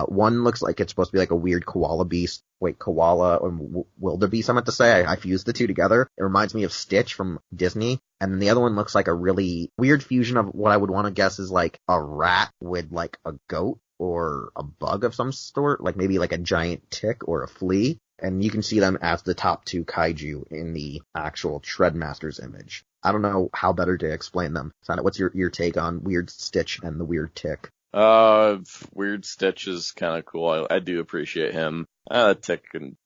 One looks like it's supposed to be like a weird koala beast. Wait, koala or wildebeest, I meant to say. I fused the 2 together. It reminds me of Stitch from Disney. And then the other one looks like a really weird fusion of what I would want to guess is like a rat with like a goat or a bug of some sort, like maybe like a giant tick or a flea. And you can see them as the top 2 kaiju in the actual Shredmasters image. I don't know how better to explain them. Sana, what's your take on Weird Stitch and the Weird Tick? Weird Stitch is kind of cool. I do appreciate him. Tick can,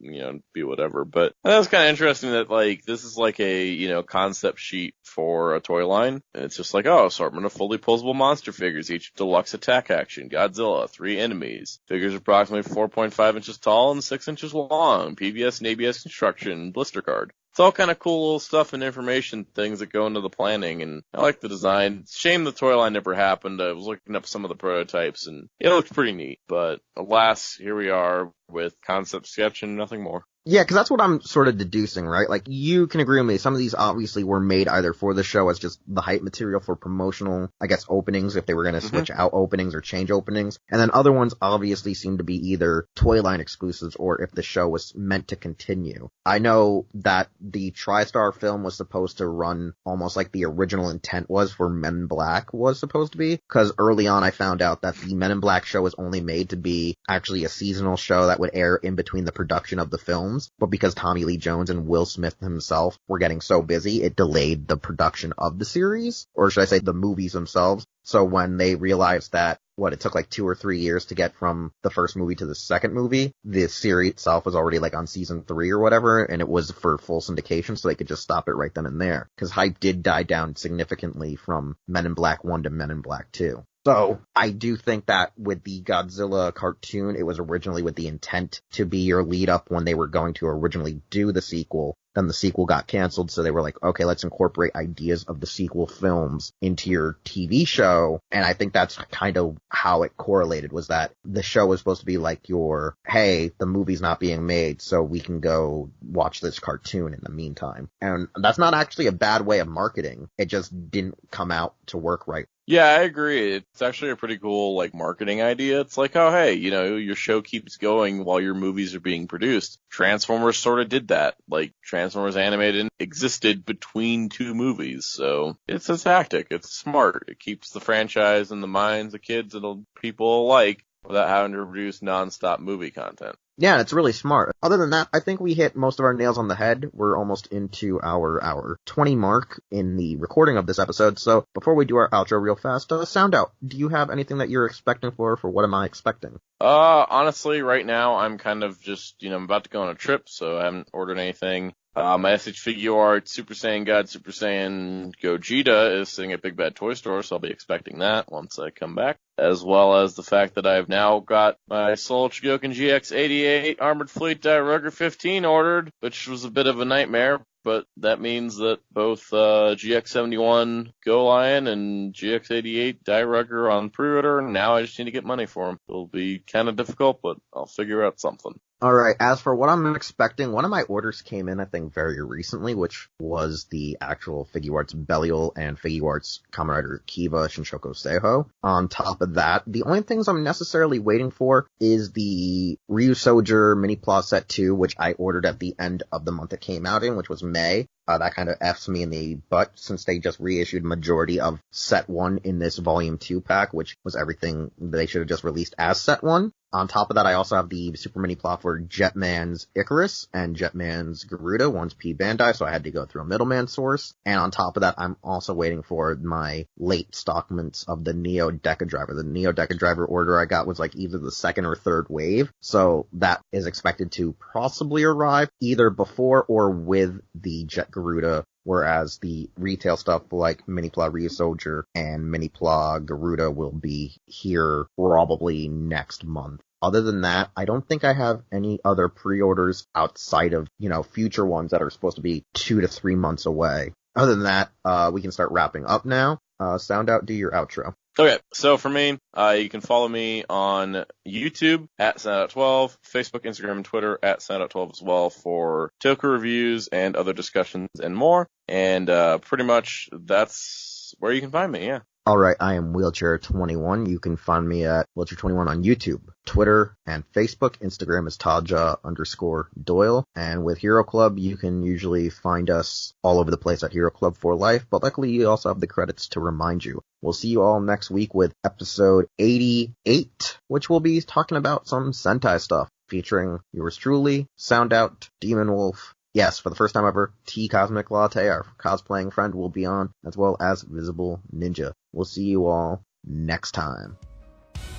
be whatever, but that's kind of interesting that, like, this is like a, concept sheet for a toy line. And it's just like, assortment of fully posable monster figures, each deluxe attack action, Godzilla, 3 enemies. Figures approximately 4.5 inches tall and 6 inches long, PBS and ABS construction, blister card. It's all kind of cool little stuff and information things that go into the planning, and I like the design. It's a shame the toy line never happened. I was looking up some of the prototypes, and it looked pretty neat. But alas, here we are with concept sketch and nothing more. Yeah, because that's what I'm sort of deducing, right? Like, you can agree with me. Some of these obviously were made either for the show as just the hype material for promotional, I guess, openings, if they were going to switch out openings or change openings. And then other ones obviously seem to be either toy line exclusives or if the show was meant to continue. I know that the Tristar film was supposed to run almost like the original intent was for Men in Black was supposed to be, because early on I found out that the Men in Black show was only made to be actually a seasonal show that would air in between the production of the films. But because Tommy Lee Jones and Will Smith himself were getting so busy, it delayed the production of the series, or should I say the movies themselves. So when they realized that, it took like 2 or 3 years to get from the first movie to the second movie, the series itself was already like on season 3 or whatever, and it was for full syndication, so they could just stop it right then and there. Because hype did die down significantly from Men in Black 1 to Men in Black 2. So I do think that with the Godzilla cartoon, it was originally with the intent to be your lead up when they were going to originally do the sequel. Then the sequel got canceled, so they were like, okay, let's incorporate ideas of the sequel films into your TV show. And I think that's kind of how it correlated, was that the show was supposed to be like your, hey, the movie's not being made, so we can go watch this cartoon in the meantime. And that's not actually a bad way of marketing. It just didn't come out to work right. Yeah, I agree. It's actually a pretty cool, marketing idea. It's like, oh, hey, your show keeps going while your movies are being produced. Transformers sort of did that. Transformers Animated existed between 2 movies. So it's a tactic. It's smart. It keeps the franchise in the minds of kids and people alike without having to produce nonstop movie content. Yeah, it's really smart. Other than that, I think we hit most of our nails on the head. We're almost into our 20 mark in the recording of this episode. So before we do our outro real fast, sound out. Do you have anything that you're expecting for What Am I Expecting? Honestly, right now, I'm kind of just, I'm about to go on a trip, so I haven't ordered anything. My SH Figure Arts Super Saiyan God Super Saiyan Gogeta is sitting at Big Bad Toy Store, so I'll be expecting that once I come back. As well as the fact that I've now got my Soul Chogokin GX88 Armored Fleet Rugger 15 ordered, which was a bit of a nightmare. But that means that both GX71 Go Lion and GX88 Die Rugger are on pre-order, and now I just need to get money for them. It'll be kind of difficult, but I'll figure out something. All right, as for what I'm expecting, one of my orders came in, I think, very recently, which was the actual Figuarts Belial and Figuarts Kamen Rider Kiva Shinshoko Seiho. On top of that, the only things I'm necessarily waiting for is the Ryu Soldier Mini Plot Set 2, which I ordered at the end of the month it came out in, which was May. That kind of F's me in the butt since they just reissued majority of Set 1 in this Volume 2 pack, which was everything they should have just released as Set 1. On top of that, I also have the Super Mini Plot for Jetman's Icarus and Jetman's Garuda, one's P Bandai, so I had to go through a middleman source. And on top of that, I'm also waiting for my late stockments of the Neo Deca Driver. The Neo Deca Driver order I got was like either the second or third wave, so that is expected to possibly arrive either before or with the Jet Garuda, whereas the retail stuff like Mini-Pla Ryusoulger and Mini-Pla Garuda will be here probably next month. Other than that, I don't think I have any other pre-orders outside of, future ones that are supposed to be 2 to 3 months away. Other than that, we can start wrapping up now. Sound out, do your outro. Okay, so for me, you can follow me on YouTube at SoundOut12, Facebook, Instagram, and Twitter at SoundOut12 as well for Toku reviews and other discussions and more. And pretty much that's where you can find me, yeah. Alright, I am Wheelchair21. You can find me at Wheelchair21 on YouTube, Twitter, and Facebook. Instagram is Taja_Doyle. And with Hero Club, you can usually find us all over the place at Hero Club for Life, but luckily you also have the credits to remind you. We'll see you all next week with episode 88, which will be talking about some Sentai stuff, featuring yours truly, Sound Out, Demon Wolf. Yes, for the first time ever, T Cosmic Latte, our cosplaying friend, will be on, as well as Visible Ninja. We'll see you all next time.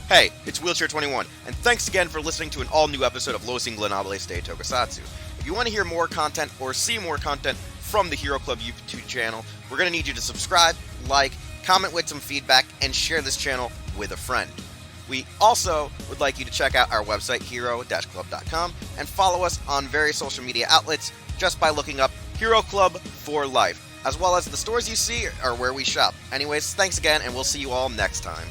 Hey, it's Wheelchair21, and thanks again for listening to an all-new episode of Los Ingobernables de Tokusatsu. If you want to hear more content or see more content from the Hero Club YouTube channel, we're going to need you to subscribe, like, comment with some feedback, and share this channel with a friend. We also would like you to check out our website, hero-club.com, and follow us on various social media outlets just by looking up Hero Club for Life, as well as the stores you see are where we shop. Anyways, thanks again, and we'll see you all next time.